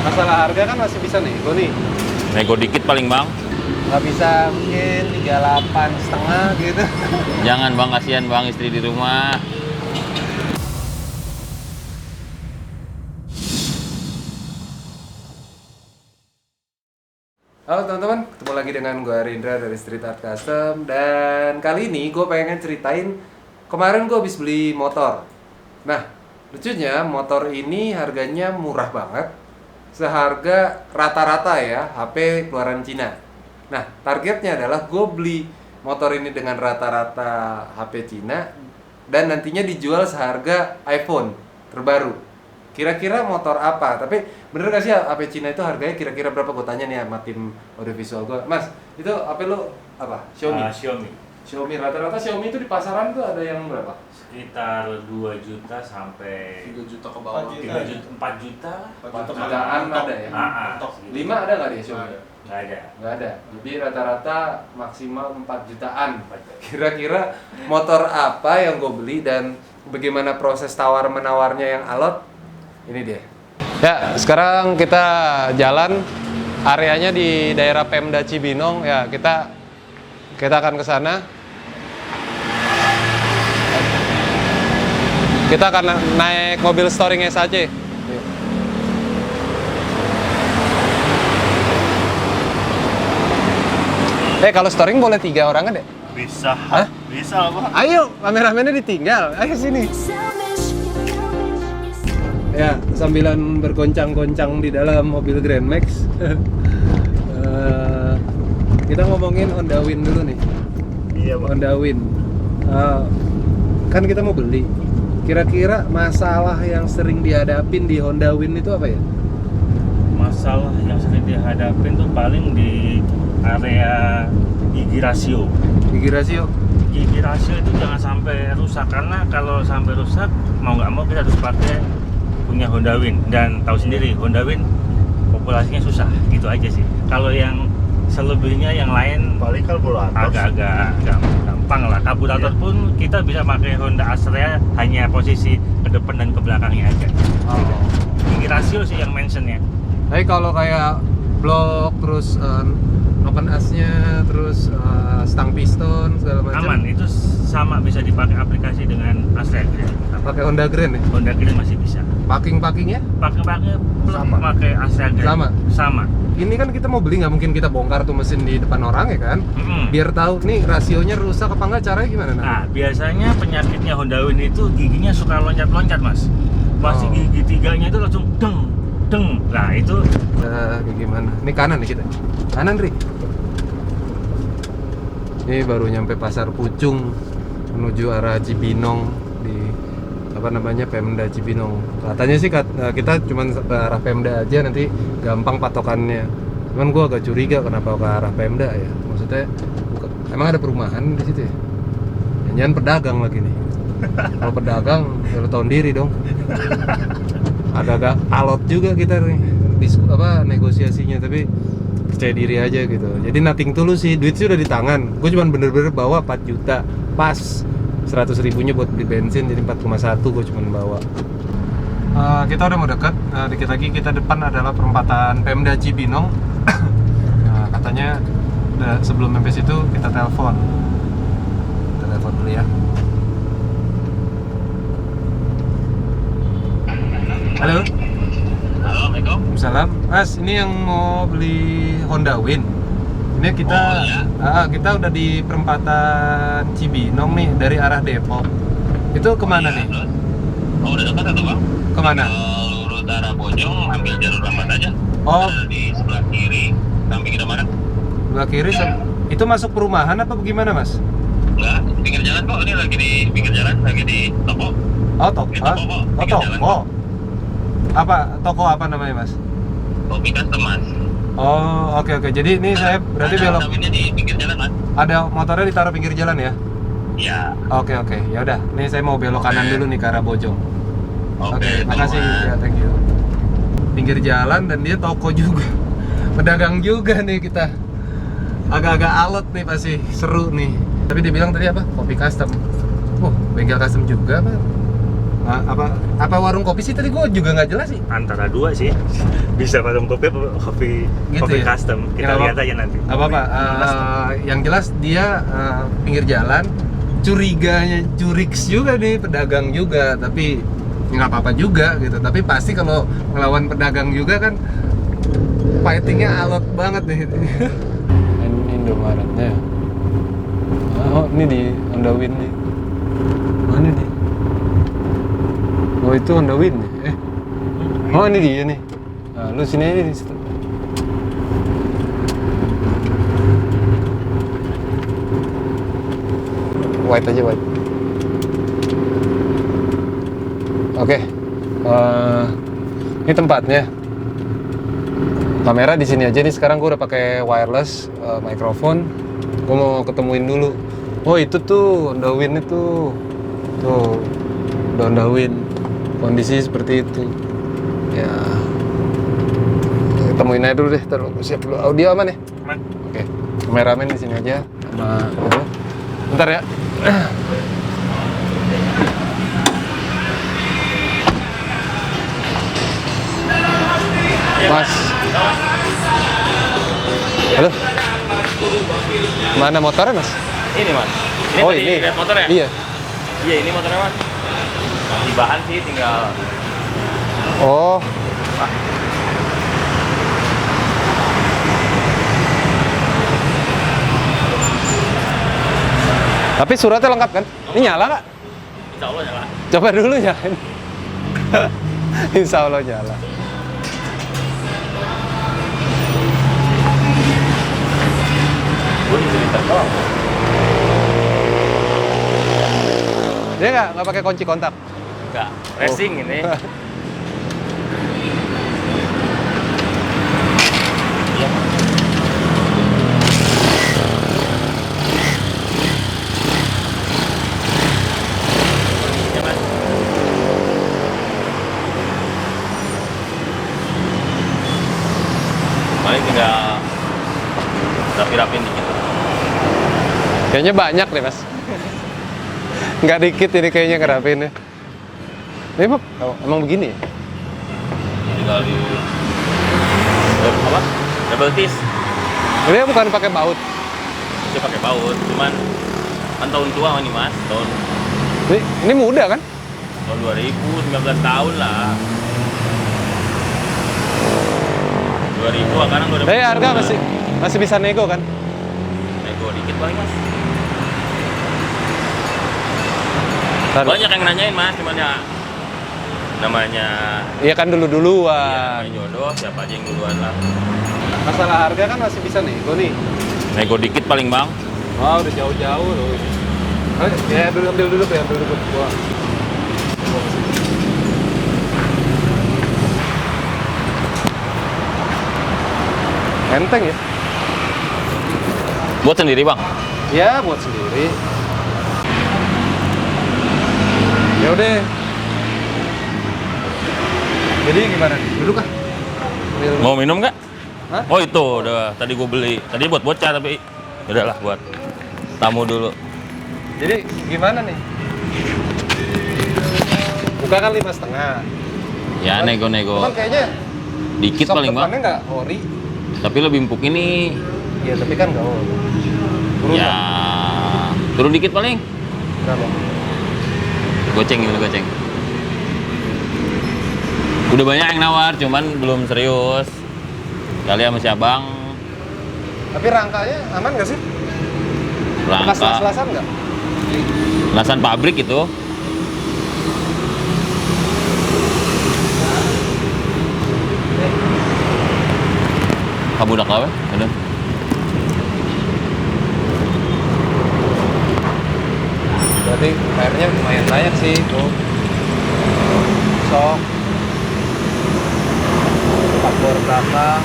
Masalah harga kan masih bisa nego nih. Nego dikit paling bang. Nggak bisa mungkin 38,5 gitu. Jangan bang, kasihan bang istri di rumah. Halo teman-teman, ketemu lagi dengan gue Rindra dari Street Art Custom. Dan kali ini gue pengen ceritain, kemarin gue habis beli motor. Nah, lucunya motor ini harganya murah banget, seharga rata-rata ya HP keluaran Cina. Nah, targetnya adalah gue beli motor ini dengan rata-rata HP Cina dan nantinya dijual seharga iPhone terbaru. Kira-kira motor apa? Tapi bener gak sih HP Cina itu harganya kira-kira berapa? Gue tanya nih sama tim audiovisual gue. Mas, itu HP lo apa? Xiaomi? Xiaomi. Rata-rata Xiaomi itu di pasaran tuh ada yang berapa? Sekitar 2 juta sampai 3 juta ke bawah. 3 juta, 4 juta lah. 4 jutaan ada ya? 5 ada nggak di Xiaomi? Nggak ada. Nggak ada. Jadi rata-rata maksimal 4 jutaan. Kira-kira motor apa yang gue beli dan bagaimana proses tawar-menawarnya yang alot? Ini dia. Ya, sekarang kita jalan, areanya di daerah Pemda Cibinong. Ya, kita akan ke sana. Kita akan naik mobil storing SAC. Kalau storing boleh 3 orang kan deh? Bisa. Hah? Bisa apa? Ayo, kameramennya ditinggal. Ayo sini. Ya, sambilan bergoncang-goncang di dalam mobil Grand Max. Kita ngomongin Honda Win dulu nih. Iya, Bang. Honda Win. Kan kita mau beli. Kira-kira masalah yang sering dihadapin di Honda Win itu apa ya? Masalah yang sering dihadapin tuh paling di area gigi rasio. Gigi rasio. Gigi rasio itu jangan sampai rusak, karena kalau sampai rusak mau nggak mau kita harus pakai punya Honda Win. Dan tahu sendiri Honda Win populasinya susah, gitu aja sih. Kalau yang selebihnya yang lain Paling karburator agak-agak gampang lah. Karburator Iya. pun kita bisa pakai Honda Astrea, hanya posisi ke depan dan ke belakangnya aja. Oh. Gigi rasio sih yang mentionnya. Tapi kalau kayak blok terus open asnya terus stang piston segala macam. Aman, itu sama bisa dipakai aplikasi dengan Astrea. Pakai Honda Grand ya? Honda Grand masih bisa. Packingnya? Pakai Sama. pakai Astrea Grand. Sama? Sama. Ini kan kita mau beli, nggak mungkin kita bongkar tuh mesin di depan orang ya kan? Mm-mm. Biar tahu nih rasionya rusak apa enggak, caranya gimana? Nah, biasanya penyakitnya Honda Win itu giginya suka loncat-loncat, Mas. Pasti Oh. gigi tiganya itu langsung deng. Nah, itu Kayak gimana? Ini kanan nih kita. Kanan, Ri. Ini baru nyampe Pasar Pucung menuju arah Cibinong di apa namanya Pemda Cibinong. Katanya sih kita cuma ke arah Pemda aja, nanti gampang patokannya. Cuman gua agak curiga kenapa ke arah Pemda ya. Maksudnya emang ada perumahan di situ ya? Jangan pedagang lagi nih. Kalau pedagang ya lo tahun diri dong. Agak-agak alot juga kita nih negosiasinya, tapi percaya diri aja gitu. Jadi nothing tulus sih, duit sih udah di tangan. Gue cuma bener-bener bawa 4 juta pas 100 ribunya buat beli bensin, jadi 4,1 gue cuma bawa. Kita udah mau dekat, dikit lagi kita depan adalah perempatan Pemda Cibinong. Nah, katanya sebelum sampai situ kita telepon. Kita telepon dulu ya. Halo. Assalamualaikum. Salam, Mas. Ini yang mau beli Honda Win. Ini kita, kita udah di perempatan Cibinong nih dari arah Depok. Itu kemana nih? Oh, udah dekat atau Bang? Kemana? Lurus arah Bojong, ambil jalur lambat aja. Oh, Di sebelah kiri, samping kita mana? sebelah kiri. Itu masuk perumahan apa bagaimana, Mas? Enggak, pinggir jalan kok. Ini lagi di pinggir jalan, lagi di toko. Oh, toko. Di toko kok, Oh, pinggir jalan. toko. Apa? Toko apa namanya, Mas? Kopi custom, Mas. Oh, oke. Jadi ini saya berarti ada belok. Honda di pinggir jalan, Mas. Ada motornya ditaruh pinggir jalan ya? Iya. Oke. Ya udah. Nih saya mau belok kanan dulu nih ke arah Bojong. Oke, makasih ya, thank you. Pinggir jalan dan dia toko juga. Pedagang juga nih kita. Agak-agak alot nih, pasti seru nih. Tapi dibilang tadi apa? Kopi custom. Bengkel custom juga, Pak. Apa warung kopi sih tadi gue juga nggak jelas sih. Antara dua sih. Bisa warung kopi apa kopi Gitu kopi ya? custom. Kita Kenapa? lihat aja nanti. Apa yang jelas dia pinggir jalan, curigs juga nih, pedagang juga, tapi nggak apa-apa juga gitu. Tapi pasti kalau ngelawan pedagang juga kan fightingnya alot banget nih. Indomaretnya. Oh ini di Honda Win nih. Mana nih? Oh itu Honda Win nih. Oh ini dia nih. Nah, lu sini aja di situ. White aja white. Oke. Ini tempatnya. Kamera di sini aja nih. Sekarang gue udah pakai wireless mikrofon. Gue mau ketemuin dulu. Oh itu tuh Honda Win itu. Tuh Honda Win. Kondisi seperti itu. Ya. Ketemuin aja dulu deh. Taruh siap dulu. Audio aman ya? Aman. Oke. Kameramen di sini aja. Sama itu. Bentar ya. Mas. Halo. Mana motornya, Mas? Ini mas. Oh, tadi ini. lihat motor ya? Iya. Iya ini motornya mas. Di bahan sih tinggal. Oh. Tapi suratnya lengkap kan? Ini nyala nggak? Insya Allah nyala. Coba dulu nyalain. Insya Allah nyala. Gue di cerita doang. Dia nggak pakai kunci kontak. Enggak. Racing ini. Iya. Iya, Mas. Paling tinggal rapi-rapin dikit. Kayaknya banyak deh, Mas. Nggak dikit ini kayaknya ngerapin ya. Ini emang begini ya? Tinggal di apa? Double piece. Ini bukan pakai baut. Bisa pakai baut, cuman kan tahun tua nih mas, tahun Ini muda kan? tahun 2019 tahun lah. 2000 sekarang 2000. Harga masih bisa nego kan? Nego dikit paling mas. Taruh. Banyak yang nanyain mas, cuman ya namanya Iya kan iya, duluan. namanya jodoh, siapa aja yang duluan lah. Masalah harga kan masih bisa nego nih. Nego dikit paling bang. Wah udah jauh-jauh loh ini. Ya ambil dulu ya, ambil dulu. Gua. Enteng ya? Buat sendiri bang. Ya buat sendiri. Ya udah. Jadi gimana nih? Duduk kah? Mau minum nggak? Hah? Oh itu udah tadi gue beli. Tadi buat bocah tapi udahlah buat tamu dulu. Jadi gimana nih? Buka kan 5,5. Ya nego-nego Cuman kayaknya dikit sok paling bang. depannya nggak ori. Tapi lebih empuk ini. Iya tapi kan nggak ori. Turun Ya nggak? turun dikit paling. Berapa? Goceng gimana goceng? Udah banyak yang nawar, cuman belum serius. Kali sama si abang. Tapi rangkanya aman nggak sih? Bekas Rangka las-lasan nggak? lasan pabrik itu. Kamu udah kawe? Ada? Berarti airnya lumayan banyak sih tuh. Sok. Faktor belakang.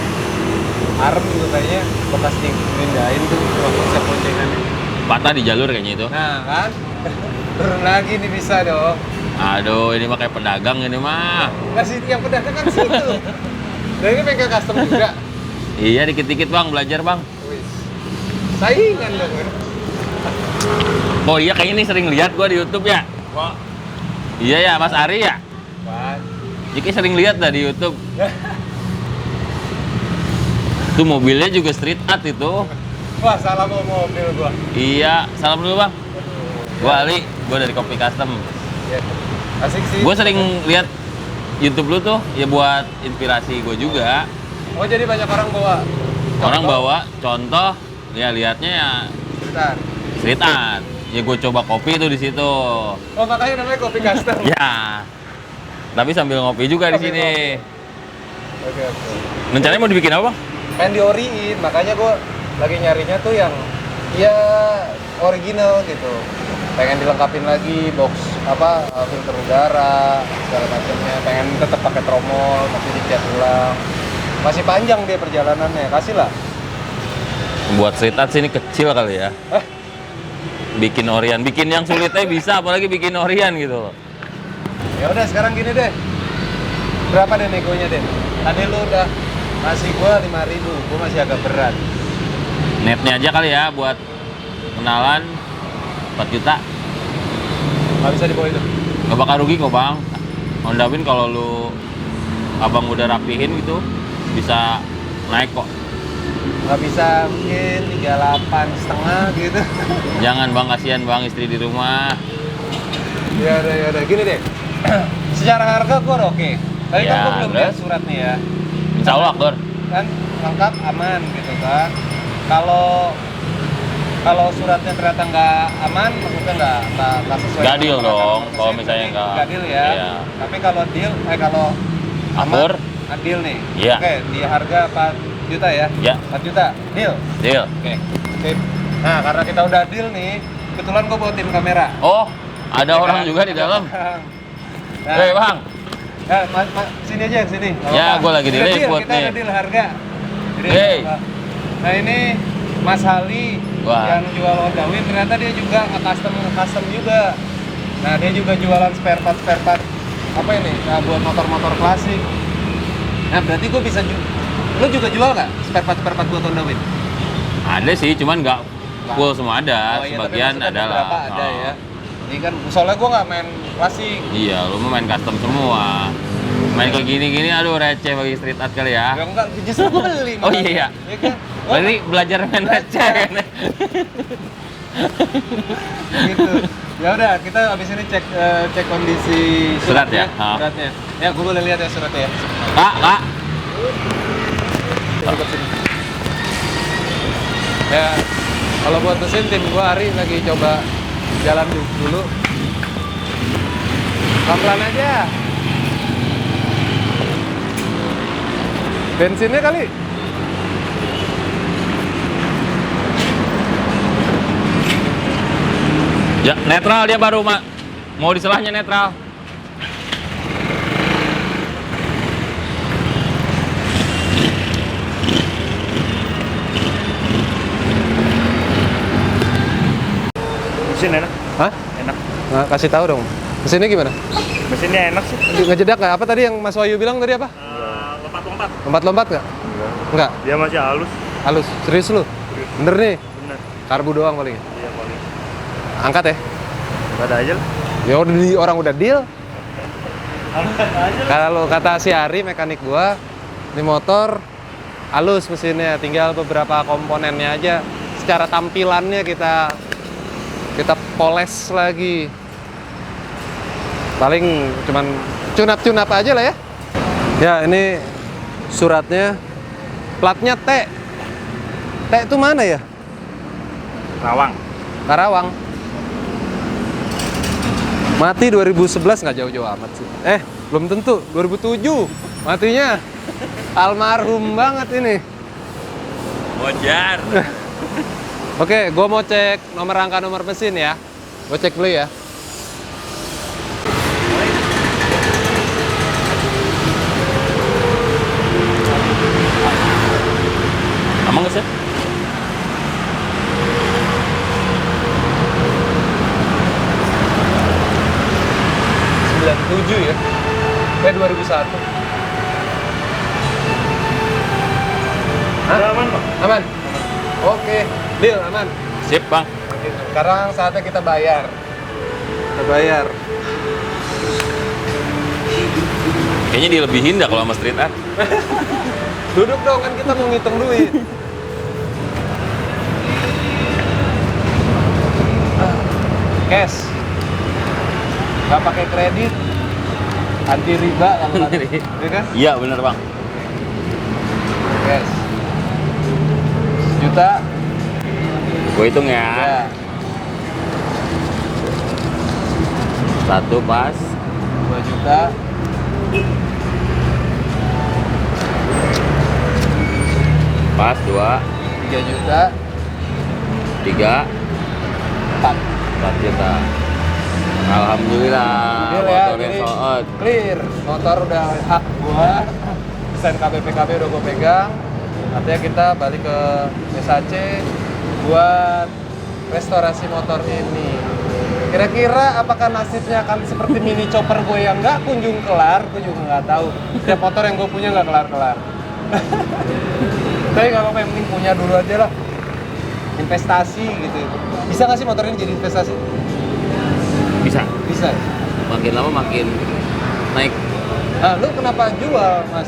Arm juga kayaknya bekas dipindahin tuh cuma konsep boncengannya. Patah di jalur kayaknya itu. Nah kan, turun lagi nih bisa dong. Aduh, ini mah kayak pedagang ini mah. Nggak sih, yang pedagang kan situ. Dan ini bengkel custom juga. Iya, dikit-dikit bang, belajar bang. Wis. Saingan dong. Oh iya, kayaknya ini sering lihat gua di YouTube ya. Iya ya, Mas Ari ya? Apaan? Jiki sering lihat dah di YouTube. Itu mobilnya juga street art itu. Wah, salah bawa mobil gua. Iya, salam dulu bang. Gua Ali, gua dari Kopi Custom. Ya. Asik sih. Gua sering lihat YouTube lu tuh ya buat inspirasi gua juga. Oh, jadi banyak orang bawa. Orang bawa contoh, ya liatnya ya Bentar. street art. Ya gua coba kopi tuh di situ. Oh, makanya namanya kopi custom. Ya. Tapi sambil ngopi juga di Sambil sini. Oke, oke. Rencananya mau dibikin apa bang? Pengen dioriin, makanya gua lagi nyarinya tuh yang ya original gitu. Pengen dilengkapin lagi box apa filter udara segala macamnya. Pengen tetap pakai tromol tapi dicat ulang. Masih panjang dia perjalanannya. Kasih lah. Buat street art sini kecil kali ya. Bikin orian, bikin yang sulitnya bisa, apalagi bikin orian gitu loh. Ya udah sekarang gini deh. Berapa deh negonya deh? Tadi lu udah ngasih gua 5.000, gua masih agak berat. Netnya aja kali ya buat kenalan 4 juta. Nggak bisa di bawah itu. Gak bakal rugi kok bang. Honda Win kalau lu abang udah rapihin gitu bisa naik kok. Nggak bisa mungkin 38,5 gitu. Jangan bang, kasihan bang istri di rumah. Ya udah gini deh. Secara harga gua udah oke. Tadi kan Ya, gua belum terus? lihat surat nih ya. Insya Allah Dor. Kan lengkap aman gitu kan. Kalau suratnya ternyata nggak aman, maksudnya nggak sesuai. Nggak dengan deal peraturan dong, BPJS, kalau misalnya nggak- deal ya. iya. Tapi kalau deal, kalau Akur. aman, deal nih. Iya. Oke, di harga 4 juta ya. Ya. 4 juta, deal. Deal. Oke. Sip. Nah, karena kita udah deal nih, kebetulan gua bawa tim kamera. Oh, ada Ya orang kan? juga di dalam. Nah, Hei bang, sini aja sini. Nggak Ya, apa-apa. gua lagi Udah diliput deal, kita nih. udah deal harga. Jadi, Hei. nah ini Mas Hali Wah. yang jual Honda Win, ternyata dia juga nge-custom juga. Nah, dia juga jualan spare part apa ini? Nah, buat motor-motor klasik. Nah, berarti gue bisa lu juga jual nggak spare part buat Honda Win? ada sih, cuman nggak full semua ada, Oh, iya, sebagian tapi maksudnya ada lah. beberapa ada Oh. ya. Ini kan soalnya gue nggak main klasik. Iya, lu mau main custom semua. Main kayak gini-gini, aduh receh bagi street art kali ya. Ya enggak, justru gue beli. Oh makanya. iya. Iya kan? Oh, Berarti belajar main receh kan? gitu. Ya udah, kita abis ini cek kondisi Surat ya? Ha. Suratnya. Ya, gue boleh lihat ya suratnya ya. Kak. Ikut sini. Ya, kalau buat mesin tim gue hari lagi coba jalan dulu. Pelan-pelan aja. Bensinnya kali. Ya, netral dia baru, Mak. Mau di selahnya netral. Mesin enak, Hah? enak. Nah, kasih tahu dong. Mesinnya gimana? Mesinnya enak sih. Ngejedak nggak? Apa tadi yang Mas Wahyu bilang tadi apa? Lompat-lompat. Lompat-lompat nggak? Enggak. Dia masih halus. Halus. Serius lu? Bener nih. Bener. Karbu doang paling. Iya paling. Angkat ya? Ada aja lah. Ya udah orang udah deal. Angkat aja lah. Kalau kata si Ari mekanik gua, ini motor halus mesinnya, tinggal beberapa komponennya aja. Secara tampilannya kita poles lagi. Paling cuman cunap-cunap aja lah ya. Ya, ini suratnya. Platnya T. T itu mana ya? Rawang. Karawang. Mati 2011 nggak jauh-jauh amat sih. Belum tentu. 2007 matinya. Almarhum banget ini. Wajar. Oke, gue mau cek nomor rangka nomor mesin ya. Gue cek dulu ya. Emang nggak sih? Ya? 2001. Hah? Aman Pak. Aman? Oke, deal aman. Sip, Bang. Sekarang saatnya kita bayar. Kita bayar. Kayaknya dilebihin dah kalau sama street art. Duduk dong, kan kita mau ngitung duit. Cash. Gak pakai kredit. Anti riba kalau Anti riba. ya kan? Iya bener bang. Cash. Juta. Gue hitung ya. Ya. Satu pas. 2 juta. Pas 2. 3 juta. 3. 4. 4 juta. Alhamdulillah. Deal ya, Motornya jadi soot. clear. Motor udah hak gua. Desain KBPKB udah gua pegang. Artinya kita balik ke SAC buat restorasi motor ini. Kira-kira apakah nasibnya akan seperti mini chopper gue yang nggak kunjung kelar? Gue juga nggak tahu. Setiap motor yang gue punya nggak kelar-kelar. Tapi nggak apa-apa, yang penting punya dulu aja lah. Investasi gitu. Bisa nggak sih motor ini jadi investasi? Bisa. Bisa. Makin lama makin naik. Nah, lu kenapa jual, Mas?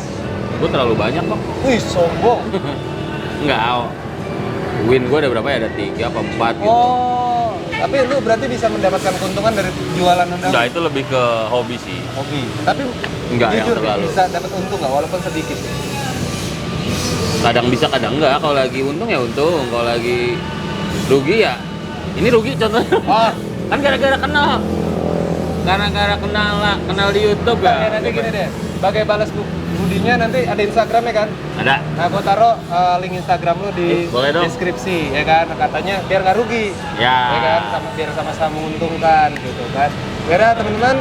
Gue terlalu banyak kok. Wih, sombong. Enggak. Win gue ada berapa ya? Ada 3 apa 4 gitu. Oh, tapi lu berarti bisa mendapatkan keuntungan dari jualan Honda? Enggak, itu lebih ke hobi sih. Hobi. Tapi Enggak yang jujur terlalu. bisa dapat untung nggak walaupun sedikit? Kadang bisa, kadang enggak. Kalau lagi untung ya untung. Kalau lagi rugi ya. Ini rugi contohnya. Oh, Kan gara-gara kenal. Gara-gara kenal di YouTube ya, ya. nanti gini deh. Sebagai balas budinya nanti ada Instagramnya kan? Ada. Nah, gua taruh link Instagram lu di Boleh dong. deskripsi, ya kan? Katanya biar nggak rugi, Ya. kan? Biar sama-sama menguntungkan, gitu kan? Biar teman-teman,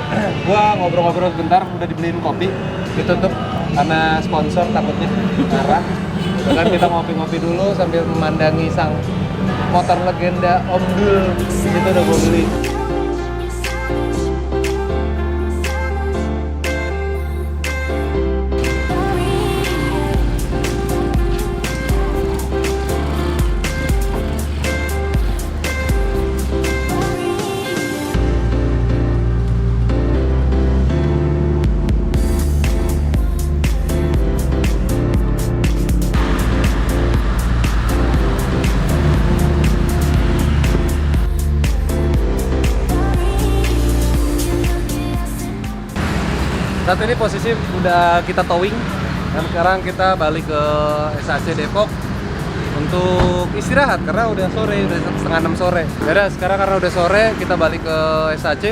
gua ngobrol-ngobrol sebentar, udah dibeliin kopi, ditutup karena sponsor takutnya marah. Kan kita ngopi-ngopi dulu sambil memandangi sang motor legenda Om Dul, itu udah gua beli. Saat ini posisi udah kita towing dan sekarang kita balik ke SAC Depok untuk istirahat karena udah sore, udah 5:30 sore. Yaudah, sekarang karena udah sore kita balik ke SAC.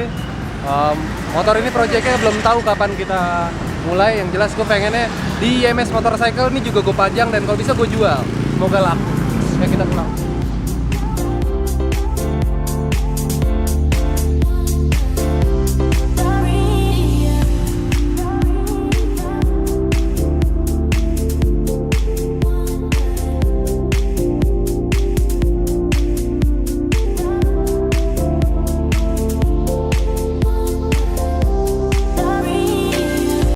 Motor ini proyeknya belum tahu kapan kita mulai. Yang jelas gue pengennya di IMS Motorcycle ini juga gue pajang dan kalau bisa gue jual. Semoga laku. Ya kita pulang.